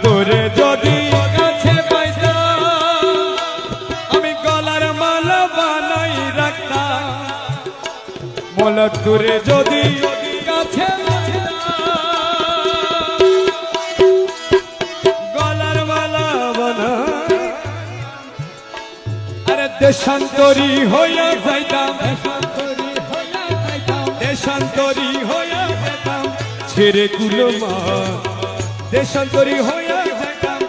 তোরে যদি কাছে পাইতাম আমি গলার মালা বানাই রাখতাম মোলা তোরে যদি কাছে গলার মালা বানাই আরে দেশান্তরী হইয়া যাইতাম দেশান্তরী হইয়া যেতাম ছেড়ে কুলমা দেশান্তরী হইয়া যেতাম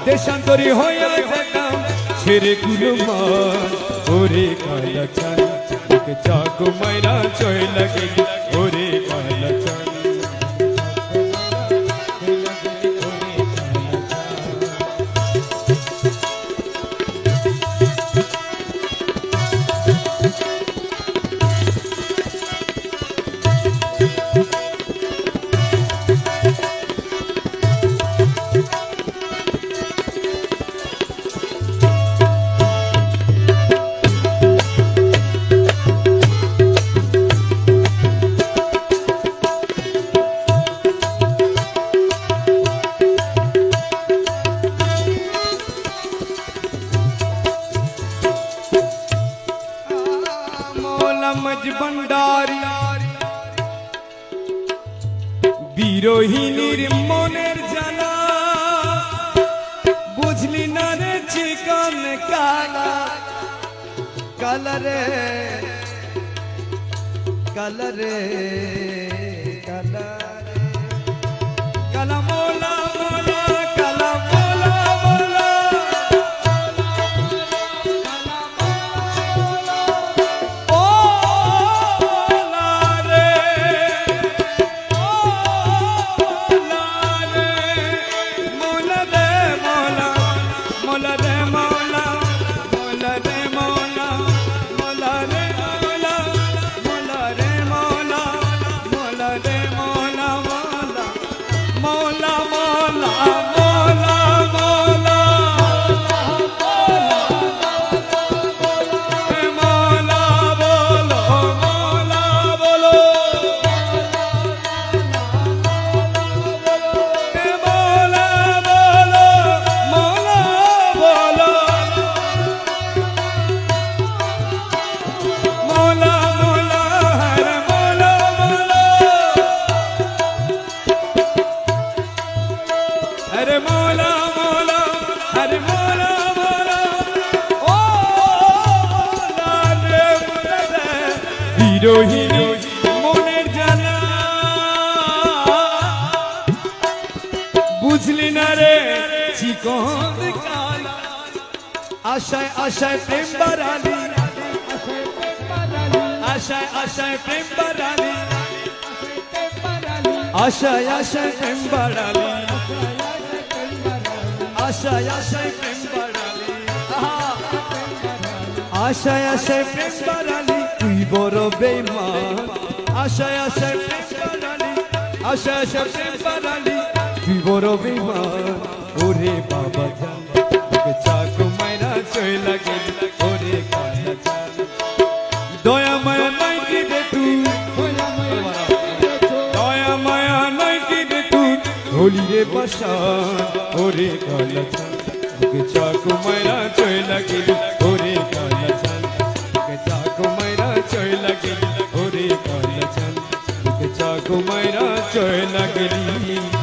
দেশান্তরী হইয়া যেতাম ছেড়ে কুলমা ওরে কালা চান তোকে চাকু মাইরা চইলা গেলি ওরে কালা চান मज भंडारी বিরোহিনীর মনের জানা বুঝলি না রে চিকন কালা কালারে কালারে কালারে কালা মোলা মোলা কালা মোলা মোলা अरे मौला मौला अरे मौला मौला ओ मौला रे मौला বিরোহিনী মনের জানা বুঝলি না রে চিকন কালা আশায় আশায় প্রেম বাড়ালি আশায় আশায় প্রেম বাড়ালি আশায় আশায় প্রেম বাড়ালি আশায় আশায় প্রেম বাড়ালি আশায় আশায় প্রেম বাড়ালি তুই বড় বেঈমান আশায় আশায় প্রেম বাড়ালি আশায় আশায় প্রেম বাড়ালি তুই বড় বেঈমান ওরে বাবা জান তোকে চাকু মাইরা চইলা গেলি ওরে কালা জান দয়া মায়া নাই কি রে তুই দয়া মায়া নাই কি রে তুই হোলি রে বাসা ওরে কালা চান তোকে চাকু মাইরা চইলা গেলি ওরে কালা চান তোকে চাকু মাইরা চইলা গেলি ওরে কালা চান তোকে চাকু মাইরা চইলা গেলি